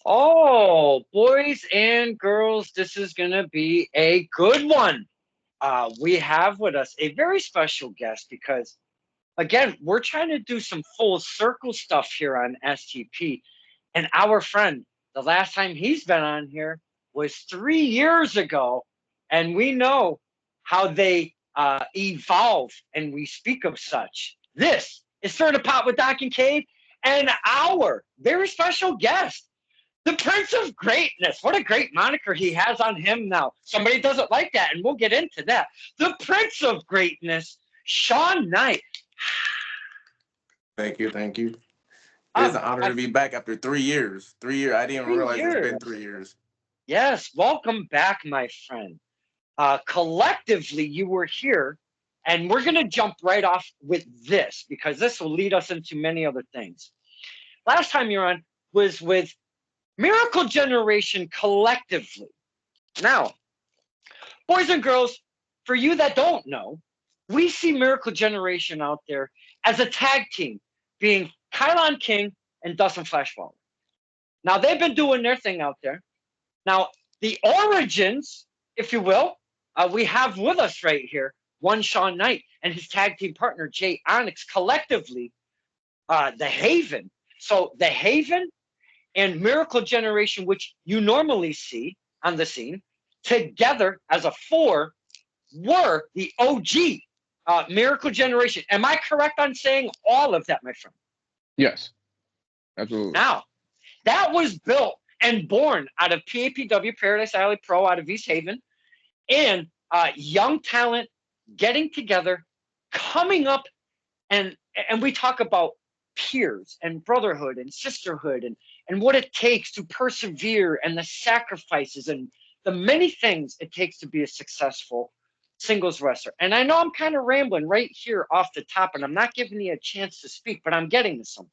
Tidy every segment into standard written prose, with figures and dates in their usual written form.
Oh, boys and girls, this is going to be a good one. We have with us a very special guest because, again, we're trying to do some full circle stuff here on STP. And our friend, the last time he's been on here was 3 years ago. And we know how they evolve, and we speak of such. This is Stir the Pot with Doc and Cade and our very special guest. The Prince of Greatness. What a great moniker he has on him now. Somebody doesn't like that, and we'll get into that. The Prince of Greatness, Shawn Knight. Thank you, thank you. It is Um, an honor uh, to be back after 3 years. 3 years. I didn't three realize it's been years. 3 years. Yes, welcome back, my friend. Collectively, you were here, and we're going to jump right off with this because this will lead us into many other things. Last time you're on was with Miracle Generation collectively. Now, boys and girls, for you that don't know, we see Miracle Generation out there as a tag team, being Kylon King and Dustin Flash Fowler. Now, they've been doing their thing out there. Now, the origins, if you will, we have with us right here one Shawn Knight and his tag team partner, Jay Onyx, collectively, the Haven. So, the Haven and Miracle Generation, which you normally see on the scene, together as a four, were the OG Miracle Generation. Am I correct on saying all of that, my friend? Yes, absolutely. Now, that was built and born out of PAPW, Paradise Alley Pro, out of East Haven, and young talent getting together, coming up, and we talk about peers and brotherhood and sisterhood and what it takes to persevere and the sacrifices and the many things it takes to be a successful singles wrestler. And I know I'm kind of rambling right here off the top, and I'm not giving you a chance to speak, but I'm getting to something.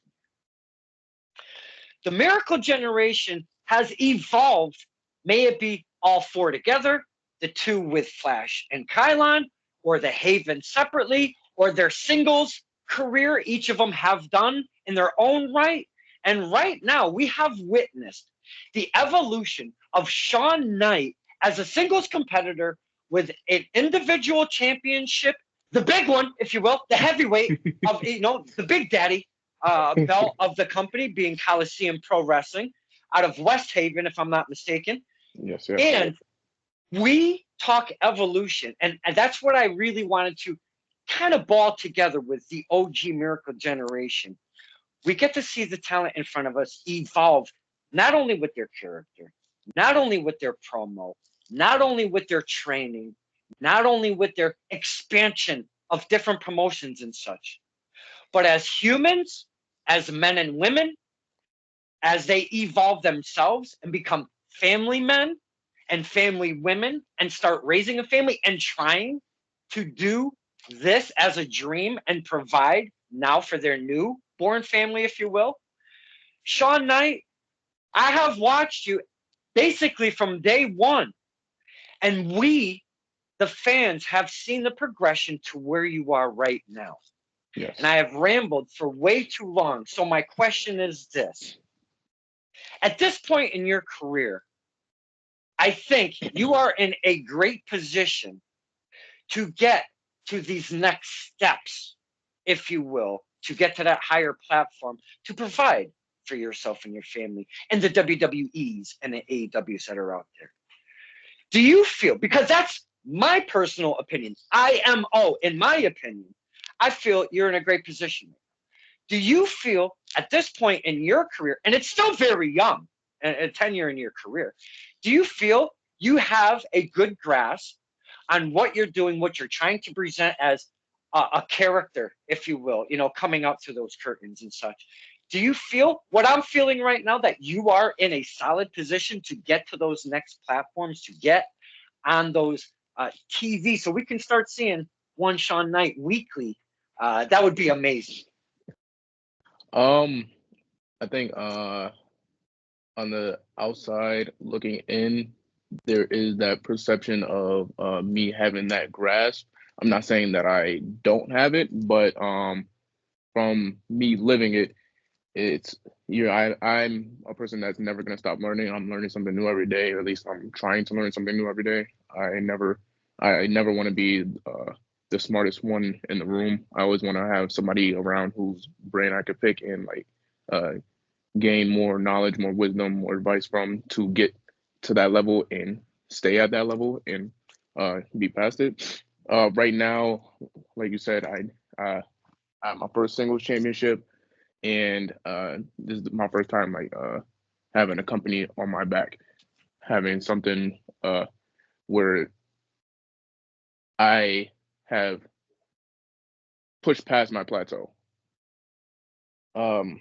The Miracle Generation has evolved. May it be all four together, the two with Flash and Kylon, or the Haven separately, or their singles career each of them have done in their own right. And right now, we have witnessed the evolution of Shawn Knight as a singles competitor with an individual championship, the big one, if you will, the heavyweight of the big daddy belt of the company being Coliseum Pro Wrestling out of West Haven, if I'm not mistaken. Yes, sir. And we talk evolution, and that's what I really wanted to kind of ball together with the OG Miracle Generation. We get to see the talent in front of us evolve, not only with their character, not only with their promo, not only with their training, not only with their expansion of different promotions and such, but as humans, as men and women, as they evolve themselves and become family men and family women and start raising a family and trying to do this as a dream and provide now for their new born family, if you will. Shawn Knight, I have watched you basically from day one, and we, the fans, have seen the progression to where you are right now. Yes. And I have rambled for way too long. So my question is this. At this point in your career, I think you are in a great position to get to these next steps, if you will, to get to that higher platform, to provide for yourself and your family and the WWEs and the AEWs that are out there. Do you feel, because that's my personal opinion, IMO, in my opinion, I feel you're in a great position. Do you feel at this point in your career, and it's still very young, a tenure in your career, do you feel you have a good grasp on what you're doing, what you're trying to present as a character, if you will, coming out through those curtains and such? Do you feel what I'm feeling right now, that you are in a solid position to get to those next platforms, to get on those TV, so we can start seeing one Shawn Knight weekly? That would be amazing. Um, I think on the outside looking in, there is that perception of me having that grasp. I'm not saying that I don't have it, but from me living it, it's I'm a person that's never gonna stop learning. I'm learning something new every day, or at least I'm trying to learn something new every day. I never want to be the smartest one in the room. I always want to have somebody around whose brain I could pick and like uh, gain more knowledge, more wisdom, more advice from to get to that level and stay at that level and be past it. Right now, like you said, I'm my first singles championship, and this is my first time like having a company on my back, having something where I have pushed past my plateau. Um,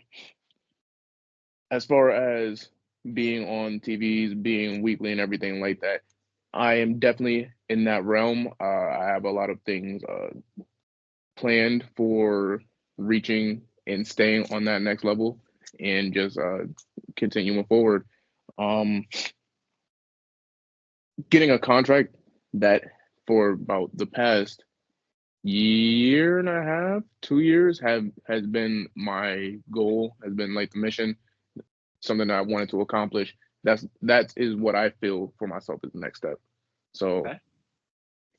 as far as being on TVs, being weekly, and everything like that, I am definitely in that realm. I have a lot of things planned for reaching and staying on that next level, and just continuing forward. Um, Getting a contract that for about the past year and a half, 2 years have has been my goal, has been like the mission, something that I wanted to accomplish. That is what I feel for myself as the next step. So Okay.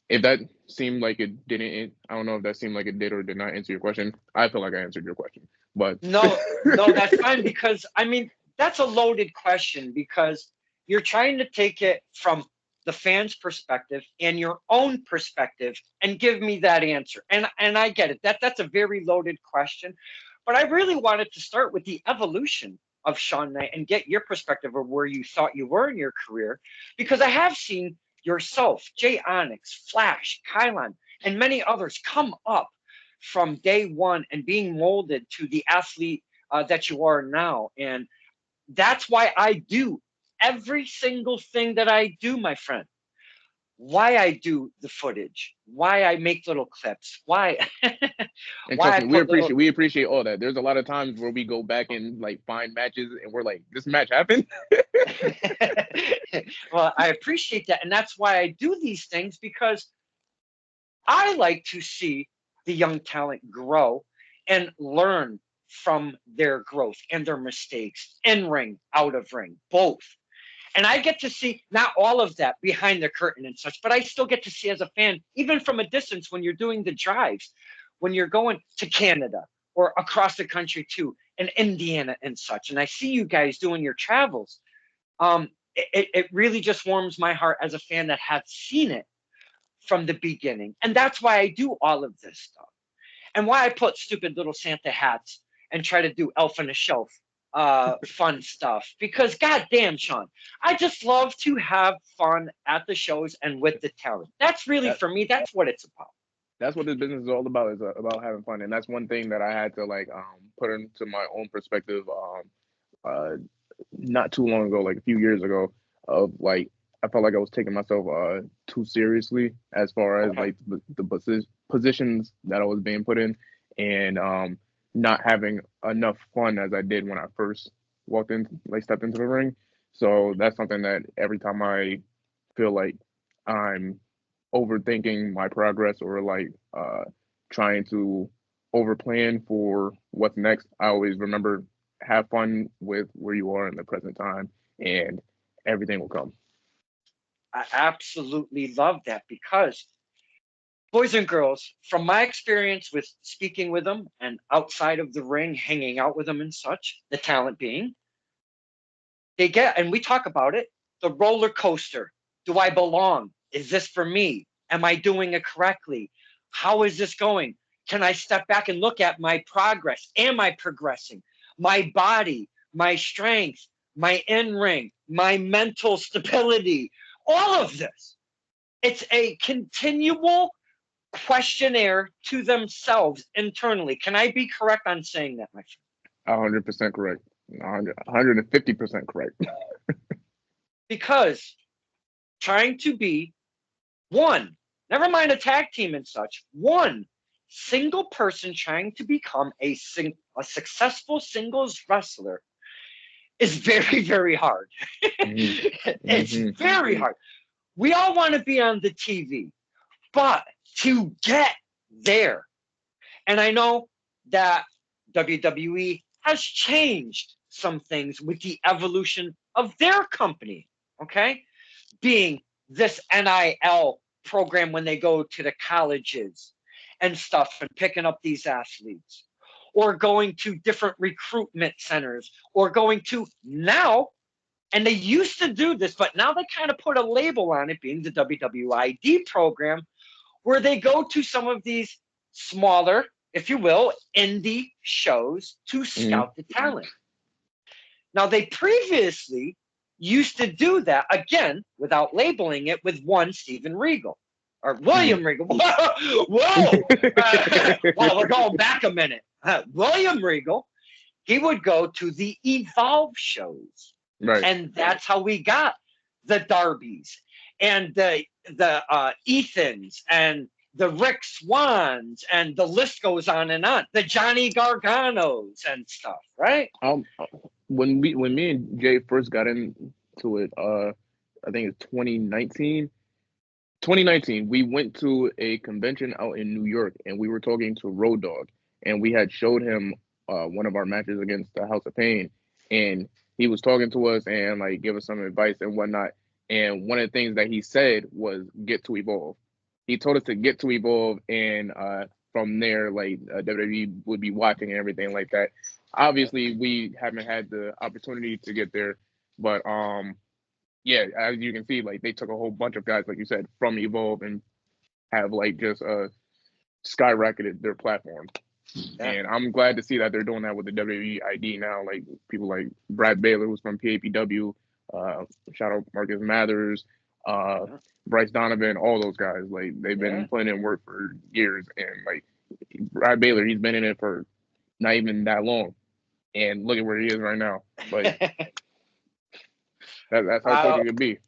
if that seemed like it didn't, I don't know if that seemed like it did or did not answer your question. I feel like I answered your question, but No, no, that's fine because I mean that's a loaded question because you're trying to take it from the fan's perspective and your own perspective and give me that answer. And I get it. That's a very loaded question. But I really wanted to start with the evolution of Shawn Knight and get your perspective of where you thought you were in your career because I have seen yourself, Jay Onyx, Flash, Kylon, and many others come up from day one and being molded to the athlete that you are now. And that's why I do every single thing that I do, my friend. Why I do the footage, why I make little clips, why and why trust I me, we put little. appreciate all that. There's a lot of times where we go back and like find matches and we're like, this match happened. Well, I appreciate that, and that's why I do these things because I like to see the young talent grow and learn from their growth and their mistakes in ring, out of ring, both. And I get to see not all of that behind the curtain and such, but I still get to see as a fan, even from a distance when you're doing the drives, when you're going to Canada or across the country too, in Indiana and such. And I see you guys doing your travels. It really just warms my heart as a fan that had seen it from the beginning. And that's why I do all of this stuff and why I put stupid little Santa hats and try to do Elf on a Shelf fun stuff. Because goddamn, Shawn, I just love to have fun at the shows and with the talent. That's really That for me. That's what it's about. that's what this business is all about. Is about having fun, and that's one thing that I had to like put into my own perspective. Uh, Not too long ago, like a few years ago, of like I felt like I was taking myself too seriously as far as Okay. like positions that I was being put in, and not having enough fun as I did when I first walked in, like stepped into the ring. So that's something that every time I feel like I'm overthinking my progress or like trying to overplan for what's next, I always remember have fun with where you are in the present time and everything will come. I absolutely love that because boys and girls, from my experience with speaking with them and outside of the ring, hanging out with them and such, the talent being, they get, and we talk about it, the roller coaster. Do I belong? Is this for me? Am I doing it correctly? How is this going? Can I step back and look at my progress? Am I progressing? My body, my strength, my in ring, my mental stability, all of this. It's a continual questionnaire to themselves internally. Can I be correct on saying that, my friend? 100% correct. 150% correct. Because trying to be one, never mind a tag team and such, one single person trying to become a successful singles wrestler is very, very hard. Hmm. It's Hmm. very hard. We all want to be on the TV, but to get there, and I know that WWE has changed some things with the evolution of their company, okay? Being this NIL program when they go to the colleges and stuff and picking up these athletes, or going to different recruitment centers, or going to now, and they used to do this, but now they kind of put a label on it being the WWID program, where they go to some of these smaller, if you will, indie shows to scout the talent. Now, they previously used to do that, again, without labeling it, with one Steven Regal or William Regal. Whoa! Well, we're going back a minute. William Regal, he would go to the Evolve shows. Right. And that's how we got the Darbys and the Ethans and the Rick Swans, and the list goes on and on. The Johnny Garganos and stuff, right? When me and Jay first got into it, I think it's 2019. 2019, we went to a convention out in New York, and we were talking to Road Dogg, and we had showed him one of our matches against the House of Pain, and he was talking to us and like give us some advice and whatnot. And one of the things that he said was get to Evolve. He told us to get to Evolve, and from there, like WWE would be watching and everything like that. Obviously, we haven't had the opportunity to get there, but yeah, as you can see, like they took a whole bunch of guys, like you said, from Evolve and have like just skyrocketed their platform. Yeah. And I'm glad to see that they're doing that with the WWE ID now. Like people like Brad Baylor, who's from PAPW, shout out Marcus Mathers, Bryce Donovan, all those guys. Like they've been putting in work for years, and like Brad Baylor, he's been in it for not even that long, and look at where he is right now. But that's how quick it could be.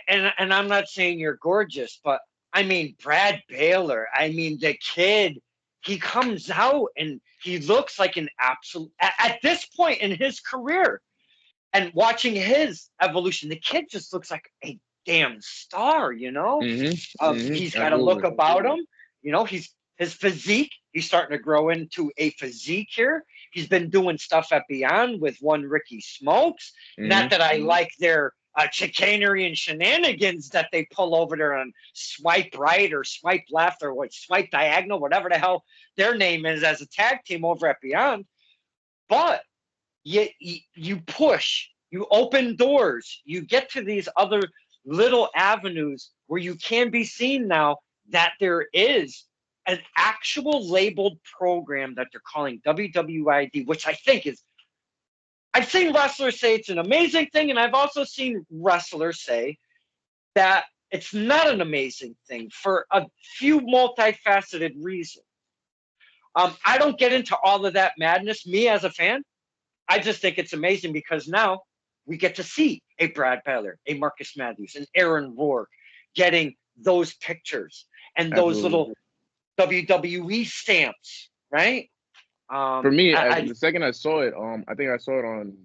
And I'm not saying you're gorgeous, but I mean Brad Baylor. I mean the kid. He comes out and he looks like an absolute at this point in his career, and watching his evolution, the kid just looks like a damn star, you know. He's got a look about him, you know. His physique, he's starting to grow into a physique here. He's been doing stuff at Beyond with one Ricky Smokes. Not that I like their chicanery and shenanigans that they pull over there on Swipe Right or Swipe Left or what, Swipe Diagonal, whatever the hell their name is as a tag team over at Beyond. But you push, you open doors, you get to these other little avenues where you can be seen now that there is an actual labeled program that they're calling WWID, which I think is, I've seen wrestlers say it's an amazing thing, and I've also seen wrestlers say that it's not an amazing thing for a few multifaceted reasons. I don't get into all of that madness. Me as a fan, I just think it's amazing because now we get to see a Brad Baylor, a Marcus Matthews, an Aaron Rourke getting those pictures and those little WWE stamps, right? For me, the second I saw it, I think I saw it on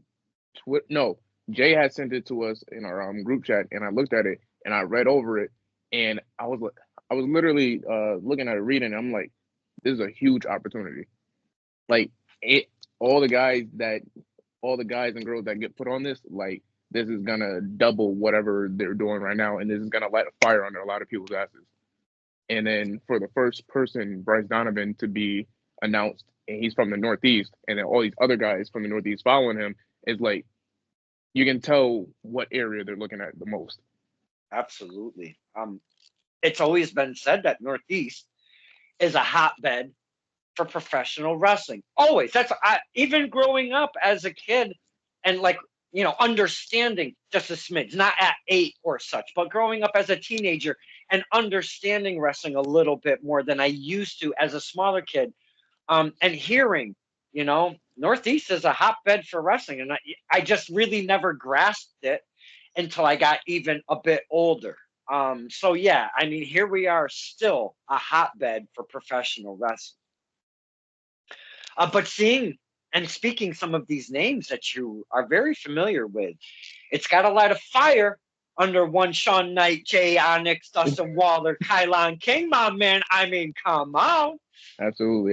Twitter. No, Jay had sent it to us in our group chat, and I looked at it and I read over it, and I was literally looking at it, reading. And I'm like, this is a huge opportunity. Like all the guys and girls that get put on this, like this is gonna double whatever they're doing right now, and this is gonna light a fire under a lot of people's asses. And then for the first person, Bryce Donovan, to be announced, and he's from the Northeast, and then all these other guys from the Northeast following him, is like, you can tell what area they're looking at the most. Absolutely. It's always been said that Northeast is a hotbed for professional wrestling. Always. Even growing up as a kid and like, you know, understanding just a smidge, not at 8 or such, but growing up as a teenager and understanding wrestling a little bit more than I used to as a smaller kid. And hearing, you know, Northeast is a hotbed for wrestling. And I just really never grasped it until I got even a bit older. So, yeah, I mean, here we are still a hotbed for professional wrestling. But seeing and speaking some of these names that you are very familiar with, it's got a lot of fire under one Shawn Knight, Jay Onyx, Dustin Waller, Kylon King, my man. I mean, come on. Absolutely,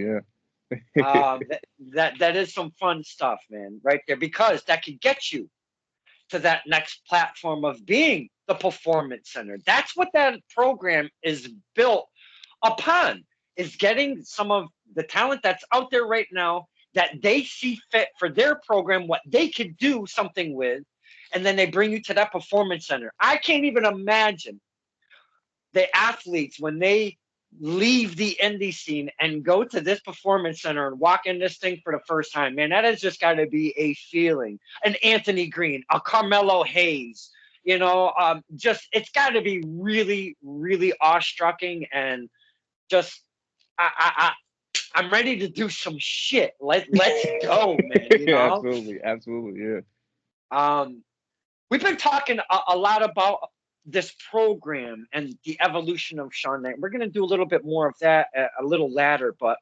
yeah. That is some fun stuff, man, right there, because that could get you to that next platform of being the performance center. That's what that program is built upon, is getting some of the talent that's out there right now that they see fit for their program, what they could do something with, and then they bring you to that performance center. I can't even imagine the athletes when they leave the indie scene and go to this performance center and walk in this thing for the first time. Man, that has just got to be a feeling. An Anthony Green, a Carmelo Hayes, just it's got to be really, really awestrucking, and just I'm ready to do some shit. Let's go, man. Yeah, absolutely, absolutely, yeah. We've been talking a lot about this program and the evolution of Shawn Knight. We're going to do a little bit more of that a little later, but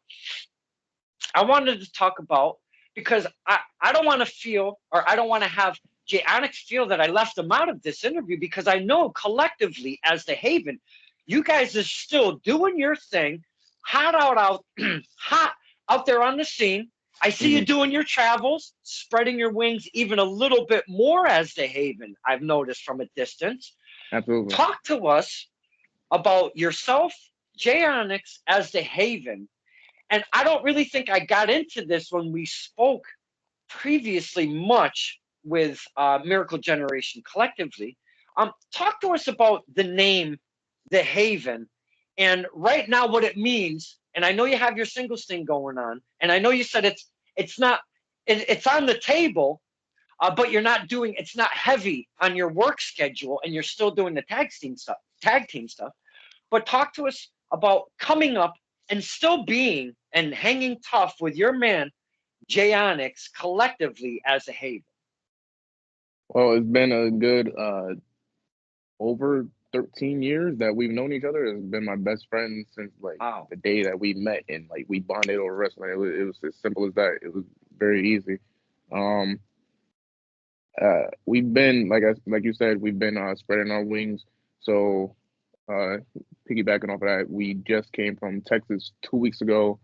I wanted to talk about, because I don't want to feel, or I don't want to have Jay Onyx feel that I left him out of this interview, because I know collectively as the Haven, you guys are still doing your thing, hot hot out there on the scene. I see you doing your travels, spreading your wings even a little bit more as the Haven, I've noticed from a distance. Absolutely. Talk to us about yourself, Jay Onyx, as the Haven. And I don't really think I got into this when we spoke previously much with Miracle Generation collectively. Talk to us about the name, the Haven, and right now what it means. And I know you have your singles thing going on, and I know you said it's not it's on the table, but you're not doing, it's not heavy on your work schedule, and you're still doing the tag team stuff. But talk to us about coming up and still being and hanging tough with your man Jay Onyx collectively as a Haven. Well, it's been a good over 13 years that we've known each other. It's been my best friend since like the day that we met, and like we bonded over wrestling. It was as simple as that. It was very easy. We've been like you said, we've been spreading our wings. So piggybacking off of that, we just came from Texas 2 weeks ago.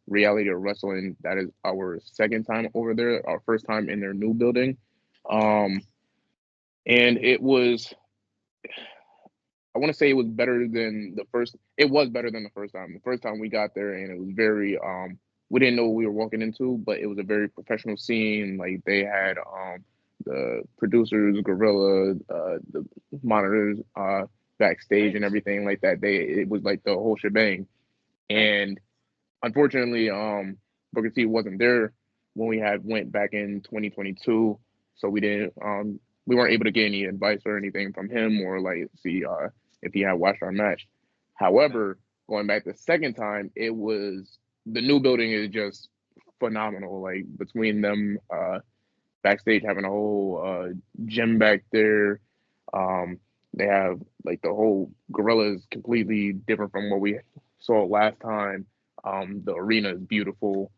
Reality of Wrestling. That is our second time over there. Our first time in their new building, and it was. I want to say it was better than the first. It was better than the first time. The first time we got there, and it was very. We didn't know what we were walking into, but it was a very professional scene. Like they had the producers, Gorilla, the monitors, backstage, and everything like that. It was like the whole shebang. And unfortunately, Booker T wasn't there when we had went back in 2022, so we weren't able to get any advice or anything from him, or like see if he had watched our match. However, going back the second time, it was the new building is just phenomenal. Like between them backstage having a whole gym back there, they have like the whole Gorilla is completely different from what we saw last time. The arena is beautiful,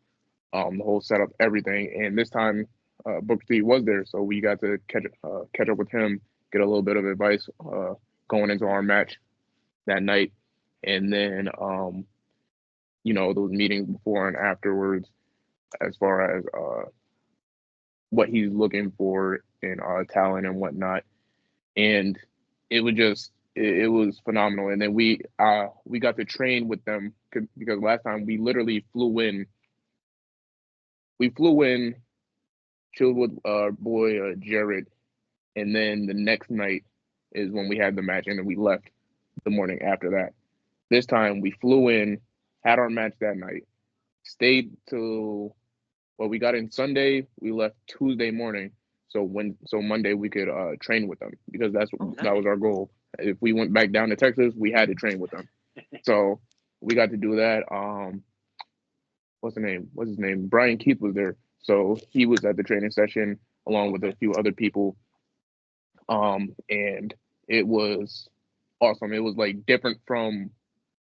the whole setup, everything. And this time, Booker T was there, so we got to catch up with him, get a little bit of advice going into our match that night, and then those meetings before and afterwards, as far as what he's looking for in talent and whatnot. And it was just it was phenomenal. And then we got to train with them because last time we literally flew in. We flew in, chilled with our boy Jared, and then the next night is when we had the match, and then we left the morning after that. This time we flew in, had our match that night, stayed till we got in Sunday. We left Tuesday morning, so Monday we could train with them because that was our goal. If we went back down to Texas, we had to train with them. So we got to do that. What's his name? Brian Keith was there. So he was at the training session along with a few other people. And it was awesome. It was like different from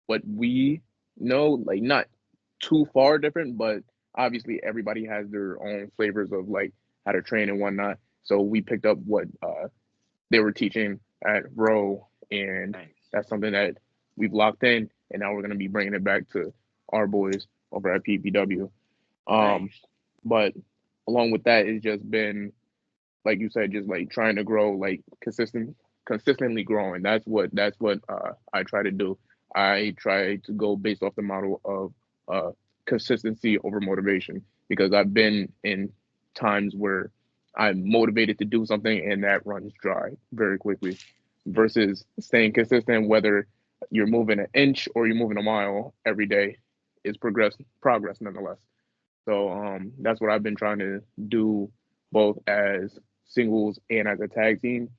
what we know, like not too far different, but obviously everybody has their own flavors of like how to train and whatnot. So we picked up what they were teaching at Row, and that's something that we've locked in, and now we're going to be bringing it back to our boys over at PPW. Nice. But along with that, it's just been, like you said, just like trying to grow, like consistently growing. That's what I try to do. I try to go based off the model of consistency over motivation, because I've been in times where I'm motivated to do something and that runs dry very quickly, versus staying consistent, whether you're moving an inch or you're moving a mile every day, is progress nonetheless. So that's what I've been trying to do, both as singles and as a tag team.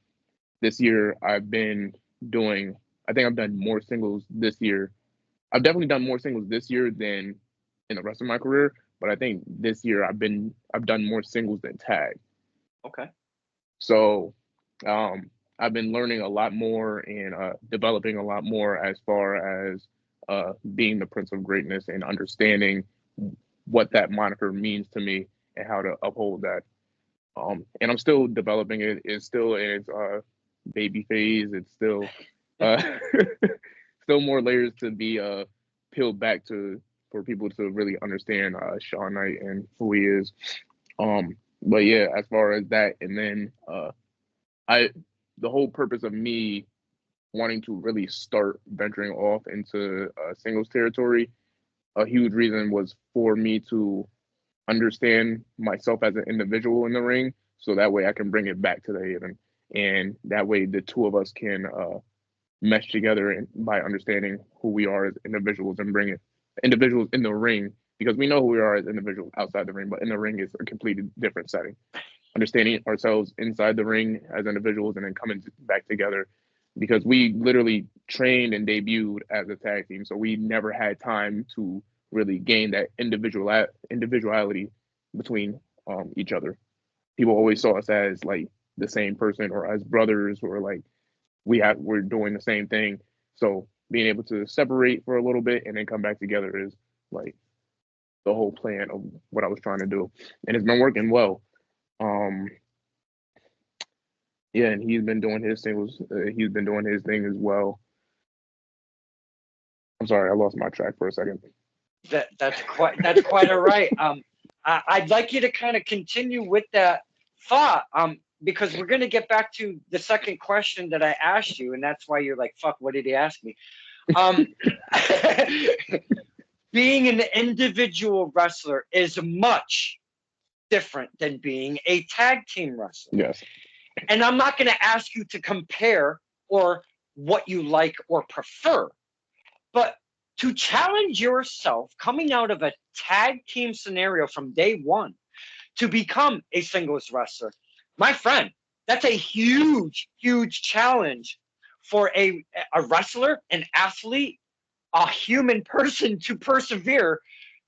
This year I've been doing, I think I've done more singles this year. I've definitely done more singles this year than in the rest of my career, but I think this year I've done more singles than tag. Okay. So I've been learning a lot more and developing a lot more as far as being the Prince of Greatness and understanding what that moniker means to me and how to uphold that. And I'm still developing it. It's still in its baby phase. It's still uh, still more layers to be peeled back to for people to really understand Shawn Knight and who he is. But yeah, as far as that, and then I the whole purpose of me wanting to really start venturing off into singles territory, a huge reason was for me to understand myself as an individual in the ring, so that way I can bring it back to the Haven, and that way the two of us can mesh together and by understanding who we are as individuals and bring it individuals in the ring, because we know who we are as individuals outside the ring, but in the ring is a completely different setting. Understanding ourselves inside the ring as individuals and then coming back together, because we literally trained and debuted as a tag team, so we never had time to really gain that individuality between each other. People always saw us as like the same person or as brothers, or like we're doing the same thing. So being able to separate for a little bit and then come back together is like the whole plan of what I was trying to do, and it's been working well. Um, yeah, and he's been doing his singles. He's been doing his thing as well. I'm sorry, I lost my track for a second. That's quite all right. I'd like you to kind of continue with that thought, because we're going to get back to the second question that I asked you, and that's why you're like, "Fuck, what did he ask me?" Um, being an individual wrestler is much different than being a tag team wrestler. Yes. And I'm not going to ask you to compare or what you like or prefer, but to challenge yourself coming out of a tag team scenario from day one to become a singles wrestler, my friend, that's a huge, huge challenge for a wrestler, an athlete, a human person to persevere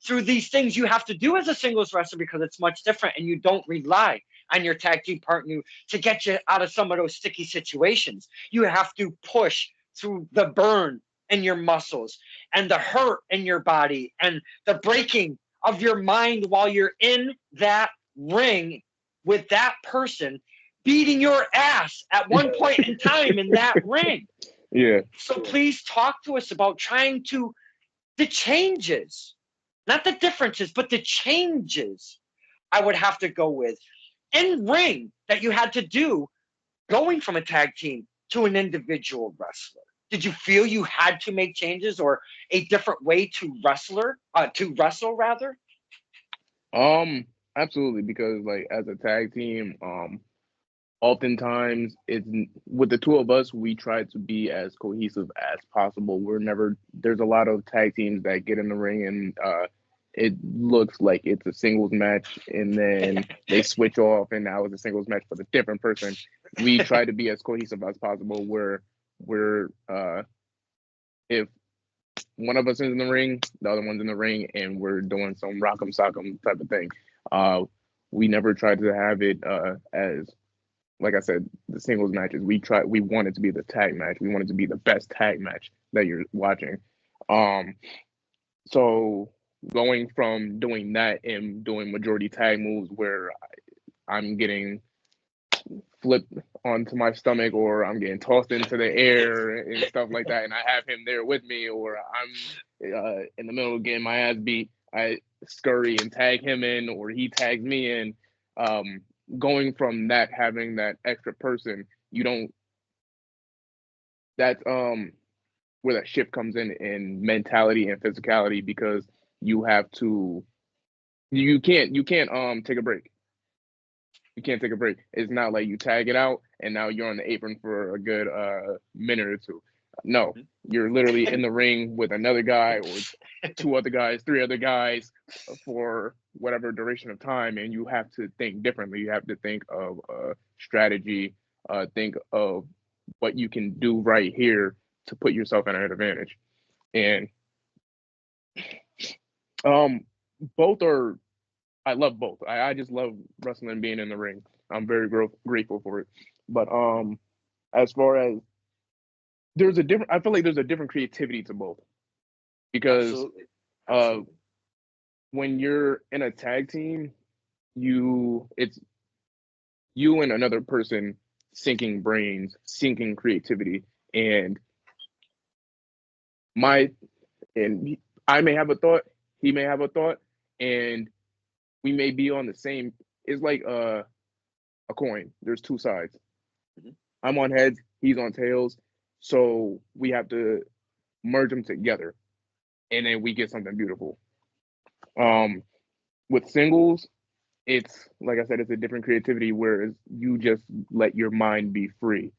through these things you have to do as a singles wrestler, because it's much different and you don't rely on your tag team partner to get you out of some of those sticky situations. You have to push through the burn in your muscles and the hurt in your body and the breaking of your mind while you're in that ring with that person beating your ass at one point in time in that ring. Yeah. So please talk to us about trying to the changes, not the differences, but the changes I would have to go with in ring that you had to do going from a tag team to an individual wrestler. Did you feel you had to make changes or a different way to wrestle rather? Um, Absolutely, because like as a tag team, oftentimes it's with the two of us, we try to be as cohesive as possible. We're never There's a lot of tag teams that get in the ring and it looks like it's a singles match, and then they switch off and now it's a singles match for a different person. We try to be as cohesive as possible, where we're if one of us is in the ring, the other one's in the ring, and we're doing some rock'em sock'em type of thing. Uh, we never tried to have it as, like I said, the singles matches. We want it to be the tag match. We want it to be the best tag match that you're watching. Um, so going from doing that and doing majority tag moves where I'm getting flipped onto my stomach or I'm getting tossed into the air and stuff like that, and I have him there with me, or I'm in the middle of getting my ass beat, I scurry and tag him in, or he tags me in. Going from that, having that extra person, you don't. That's where that shift comes in mentality and physicality, because you have to. You can't take a break. You can't take a break. It's not like you tag it out and now you're on the apron for a good minute or two. No, you're literally in the ring with another guy or two other guys, three other guys for whatever duration of time, and you have to think differently. You have to think of strategy, think of what you can do right here to put yourself at an advantage. And um, both are. I love both. I just love wrestling and being in the ring. I'm very grateful for it. But as far as I feel like there's a different creativity to both, because Absolutely. when you're in a tag team, it's you and another person sinking brains, sinking creativity, and my and I may have a thought, he may have a thought, and we may be on the same. It's like a coin. There's two sides. Mhm. I'm on heads, he's on tails, so we have to merge them together, and then we get something beautiful. Um, with singles, it's like I said, it's a different creativity, whereas you just let your mind be free.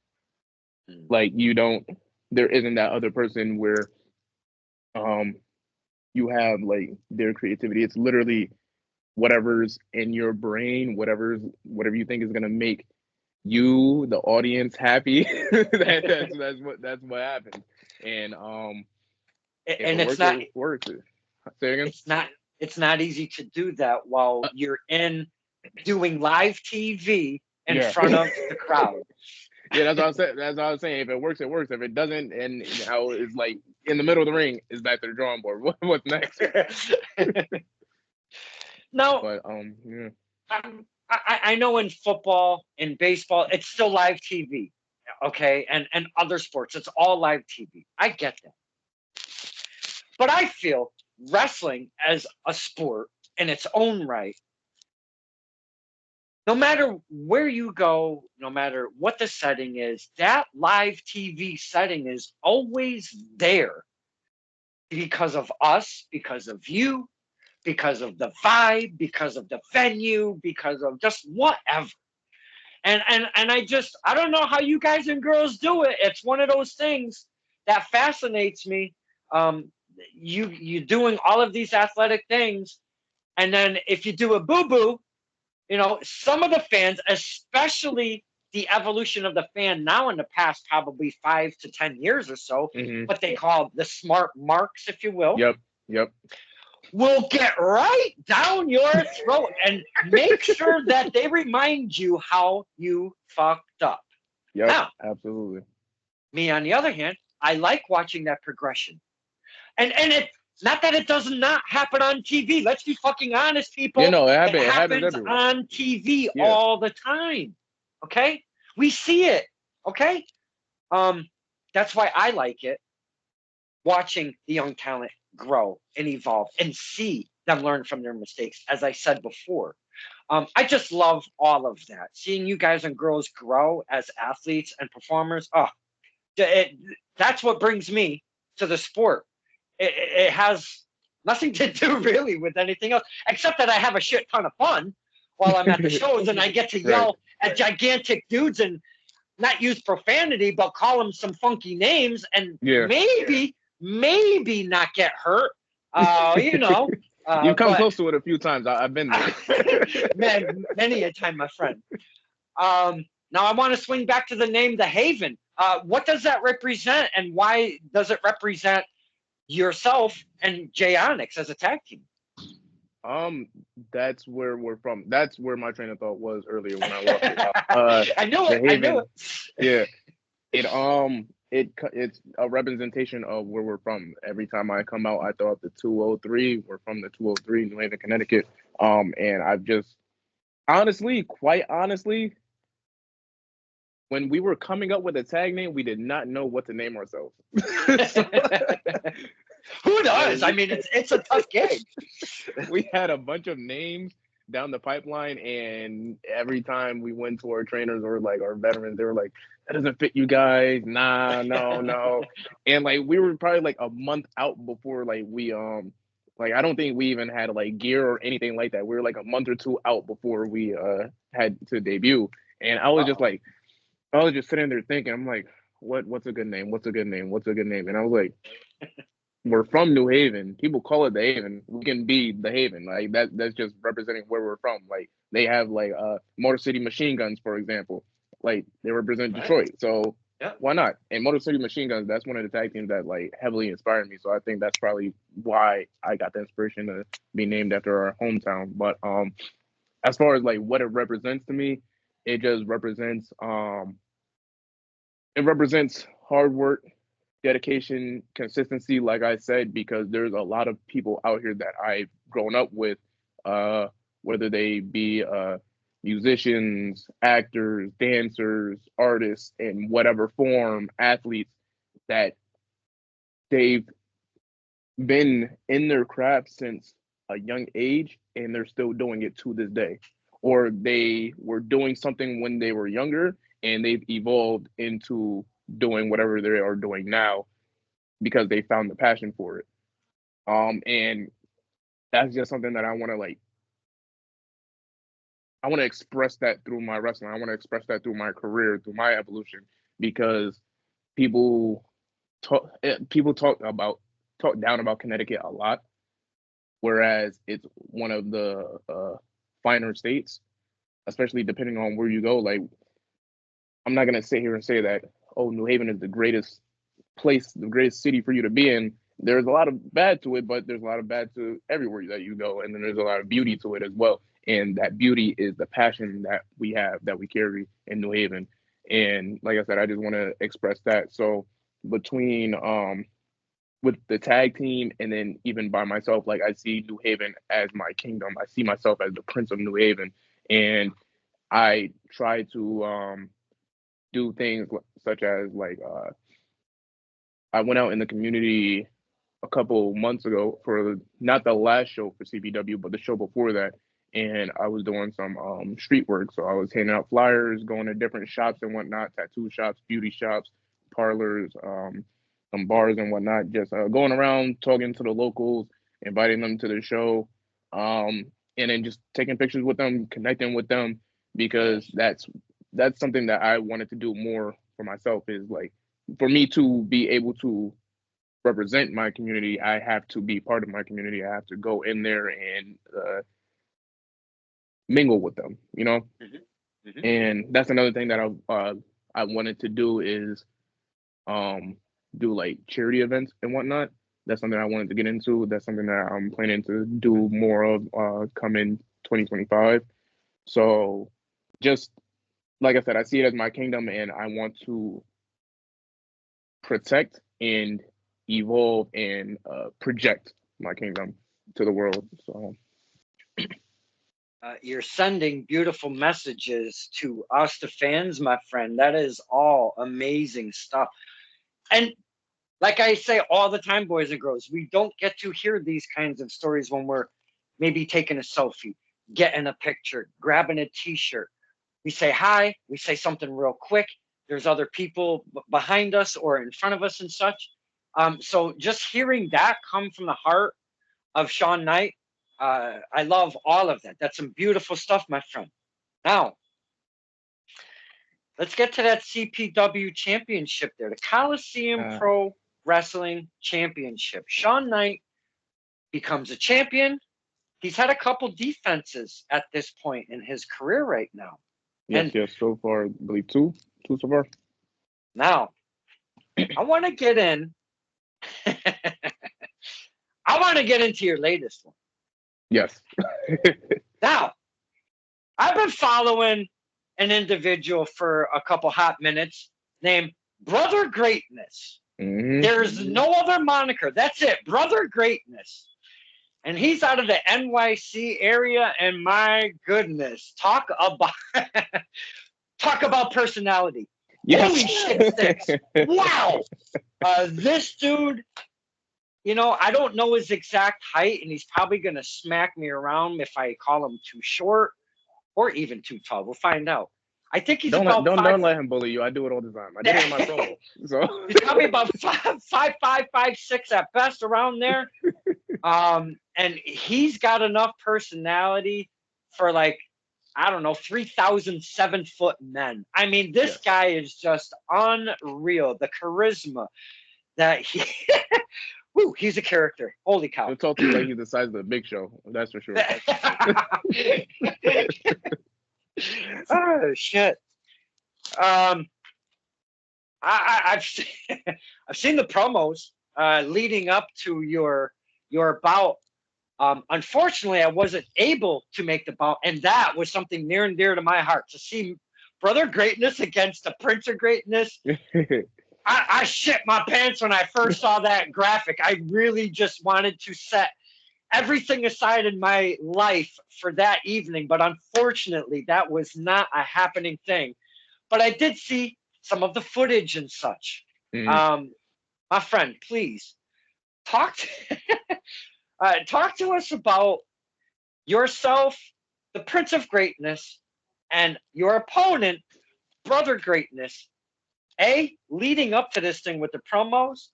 Like you don't, there isn't that other person where um you have like their creativity. It's literally whatever's in your brain, whatever you think is gonna make you, the audience, happy. That's what happens. And if And it it's works, not it works. Say again. it's not easy to do that while you're in doing live TV in Yeah. front of the crowd. Yeah, that's what I said. That's what I was saying. If it works, it works. If it doesn't, and how it's like in the middle of the ring, is back to the drawing board. What's next? Now, But yeah. I know in football, in baseball, it's still live TV, okay, and other sports, it's all live TV. I get that, but I feel wrestling as a sport in its own right, no matter where you go, no matter what the setting is, that live TV setting is always there because of us, because of you, because of the vibe, because of the venue, because of just whatever. And I don't know how you guys and girls do it. It's one of those things that fascinates me. You doing all of these athletic things, and then if you do a boo boo, some of the fans, especially the evolution of the fan now in the past probably 5 to 10 years or so, Mm-hmm. what they call the smart marks, if you will. Yep. Will get right down your throat and make sure that they remind you how you fucked up. Yep. Now, Absolutely. me on the other hand, I like watching that progression. And it's not that it does not happen on TV. Let's be fucking honest, people. You know, it It happens happens everywhere. on TV Yeah. all the time. Okay? We see it. Okay? That's why I like it. Watching the young talent grow and evolve and see them learn from their mistakes, as I said before. I just love all of that. Seeing you guys and girls grow as athletes and performers, that's what brings me to the sport. It has nothing to do really with anything else, except that I have a shit ton of fun while I'm at the shows and I get to yell at gigantic dudes and not use profanity, but call them some funky names and maybe not get hurt. You've come but, close to it a few times. I've been there. Man, many a time, my friend. Now I want to swing back to the name, the Haven. What does that represent, and why does it represent yourself and Jay Onyx as a tag team? That's where we're from. That's where my train of thought was earlier when I walked it out. I knew it. Haven, I knew it. Yeah. It's a representation of where we're from. Every time I come out, I throw out the 203. We're from the 203, New Haven, Connecticut. And I've just quite honestly, when we were coming up with a tag name, we did not know what to name ourselves. Who does? I mean, it's a tough gig. We had a bunch of names down the pipeline, and every time we went to our trainers or like our veterans, they were like, "That doesn't fit you guys. Nah, no." And like we were probably like a month out before like we like I don't think we even had like gear or anything like that. We were like a month or two out before we had to debut, and I was just like, I was just sitting there thinking, I'm like, what's a good name? What's a good name? What's a good name? And I was like, we're from New Haven. People call it the Haven. We can be the Haven. Like that's just representing where we're from. Like they have like Motor City Machine Guns, for example. Like they represent Right. Detroit. So Yeah. why not? And Motor City Machine Guns, that's one of the tag teams that like heavily inspired me. So I think that's probably why I got the inspiration to be named after our hometown. But as far as like what it represents to me, it just represents it represents hard work, dedication, consistency, like I said, because there's a lot of people out here that I've grown up with, whether they be musicians, actors, dancers, artists, in whatever form, athletes, that they've been in their craft since a young age and they're still doing it to this day. Or they were doing something when they were younger and they've evolved into doing whatever they are doing now because they found the passion for it. And that's just something that I want to like. I want to express that through my wrestling. I want to express that through my career, through my evolution, because people talk down about Connecticut a lot, whereas it's one of the finer states, especially depending on where you go. Like, I'm not gonna sit here and say that, oh, New Haven is the greatest place, the greatest city for you to be in. There's a lot of bad to it, but there's a lot of bad to everywhere that you go, and then there's a lot of beauty to it as well. And that beauty is the passion that we have, that we carry in New Haven. And like I said, I just want to express that. So between with the tag team and then even by myself, like I see New Haven as my kingdom. I see myself as the Prince of New Haven, and I try to do things such as like I went out in the community a couple months ago for not the last show for CPW, but the show before that, and I was doing some street work. So I was handing out flyers, going to different shops and whatnot, tattoo shops, beauty shops, parlors, some bars and whatnot. Just going around talking to the locals, inviting them to the show, and then just taking pictures with them, connecting with them, because that's something that I wanted to do more for myself. Is like for me to be able to represent my community, I have to be part of my community. I have to go in there and mingle with them, you know. Mm-hmm. Mm-hmm. And that's another thing that I wanted to do is do like charity events and whatnot. That's something I wanted to get into. That's something that I'm planning to do more of coming 2025. So just like I said, I see it as my kingdom, and I want to protect and evolve and project my kingdom to the world. So You're sending beautiful messages to us, the fans, my friend. That is all amazing stuff. And like I say all the time, boys and girls, we don't get to hear these kinds of stories when we're maybe taking a selfie, getting a picture, grabbing a t-shirt. We say hi, we say something real quick. There's other people behind us or in front of us and such. So just hearing that come from the heart of Shawn Knyte, I love all of that. That's some beautiful stuff, my friend. Now, let's get to that CPW championship there, the Coliseum Pro Wrestling Championship. Shawn Knyte becomes a champion. He's had a couple defenses at this point in his career right now. Yes, so far, I believe two so far. Now, I want to get in. I want to get into your latest one. Yes. Now, I've been following an individual for a couple hot minutes named Brother Greatness. Mm-hmm. There's no other moniker. That's it, Brother Greatness. And he's out of the NYC area, and my goodness, talk about personality. Yes. Holy shit sticks. Wow. This dude, I don't know his exact height, and he's probably going to smack me around if I call him too short or even too tall. We'll find out. I think he's Don't let about five. don't let him bully you. I do it all the time. I did it in my promo. So He's probably about 5'6" at best, around there. And he's got enough personality for, like, I don't know, 3,007-foot men. I mean, this yes. guy is just unreal. The charisma that he, woo, he's a character. Holy cow. He'll talk to you like he's the size of the Big Show. That's for sure. Oh shit. Um, I've I've seen the promos leading up to your bout. Unfortunately, I wasn't able to make the bout, and that was something near and dear to my heart, to see Brother Greatness against the Prince of Greatness. I shit my pants when I first saw that graphic. I really just wanted to set everything aside in my life for that evening, but unfortunately, that was not a happening thing. But I did see some of the footage and such. Mhm. My friend, please talk to, talk to us about yourself, the Prince of Greatness, and your opponent, Brother Greatness. A, leading up to this thing with the promos,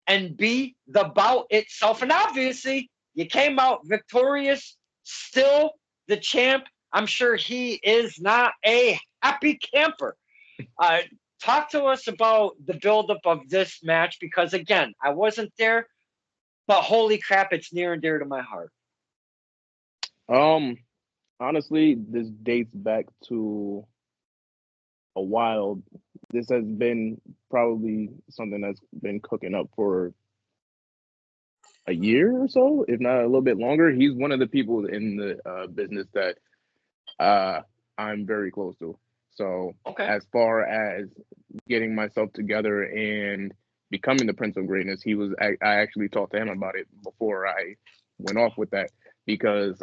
and B, the bout itself. And obviously, you came out victorious, still the champ. I'm sure he is not a happy camper. Uh, Talk to us about the buildup of this match, because, again, I wasn't there, but holy crap, it's near and dear to my heart. Um, Honestly, this dates back to a while. This has been probably something that's been cooking up for a year or so, if not a little bit longer. He's one of the people in the business that uh, I'm very close to. So Okay. as far as getting myself together and becoming the Prince of Greatness, I actually talked to him about it before I went off with that, because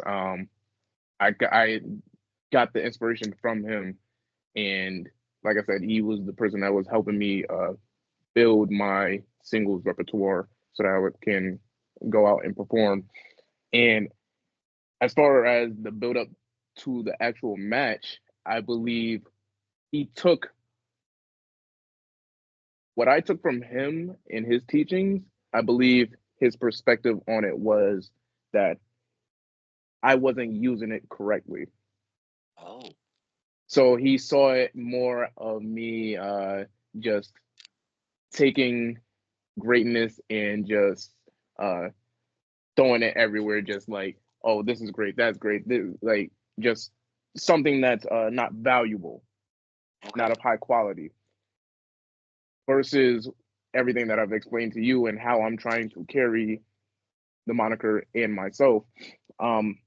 I got the inspiration from him, and like I said, he was the person that was helping me build my singles repertoire so that can go out and perform. And as far as the build up to the actual match, I believe he took what I took from him in his teachings. I believe his perspective on it was that I wasn't using it correctly. Oh. So he saw it more of me just taking greatness and just uh, throwing it everywhere, just like, oh, this is great, that's great, like just something that's not valuable, Okay. not of high quality, versus everything that I've explained to you and how I'm trying to carry the moniker and myself. Um,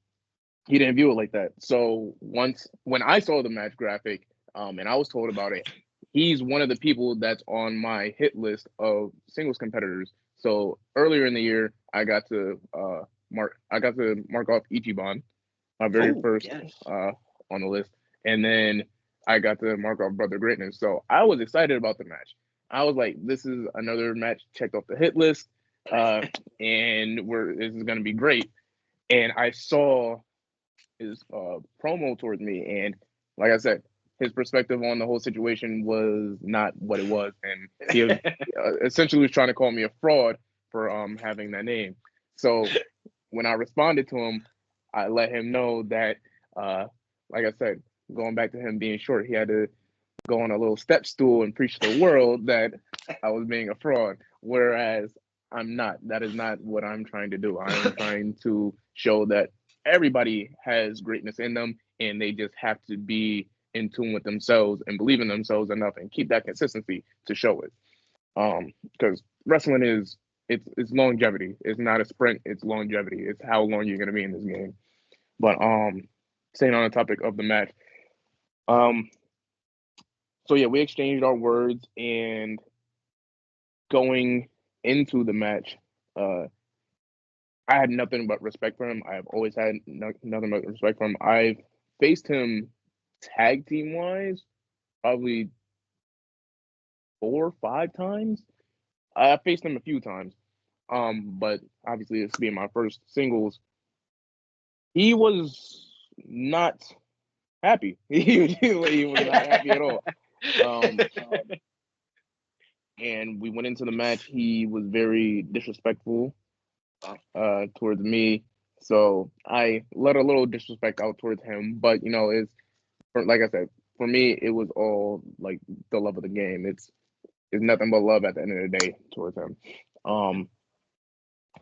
he didn't view it like that. So when I saw the match graphic, and I was told about it, he's one of the people that's on my hit list of singles competitors. So earlier in the year, I got to mark off Ichiban, my very Oh, first yes. on the list, and then I got to mark off Brother Greatness. So I was excited about the match. I was like, this is another match checked off the hit list, and this is gonna be great. And I saw his promo towards me, and like I said, his perspective on the whole situation was not what it was, and he was, essentially was trying to call me a fraud for having that name. So when I responded to him, I let him know that, like I said, going back to him being short, he had to go on a little step stool and preach to the world that I was being a fraud, whereas I'm not. That is not what I'm trying to do. I am trying to show that everybody has greatness in them, and they just have to be in tune with themselves and believe in themselves enough and keep that consistency to show it. Because wrestling it's longevity. It's not a sprint. It's longevity. It's how long you're gonna be in this game. But staying on the topic of the match, um, so yeah, we exchanged our words, and going into the match, uh, I had nothing but respect for him. I've always had nothing but respect for him. I've faced him tag team wise probably 4 or 5 times. I faced him a few times. But obviously, it's being my first singles. He was not happy. He was not happy at all. Um, and we went into the match. He was very disrespectful towards me. So I let a little disrespect out towards him. But it's like I said, for me, it was all like the love of the game. It's nothing but love at the end of the day towards him.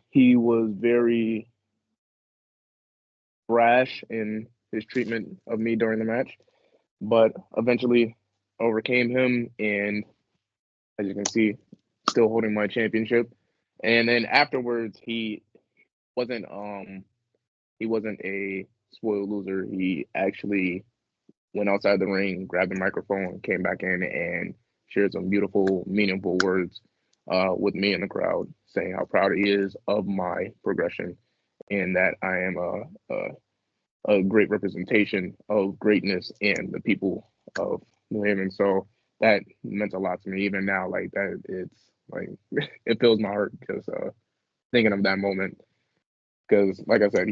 He was very brash in his treatment of me during the match, but eventually overcame him, and as you can see, still holding my championship. And then afterwards, wasn't he wasn't a spoiled loser. He actually went outside the ring, grabbed the microphone, came back in, and shared some beautiful, meaningful words with me in the crowd, saying how proud he is of my progression and that I am a great representation of greatness and the people of New Haven. So that meant a lot to me. Even now, like that, it's like it fills my heart just thinking of that moment. Because, like I said,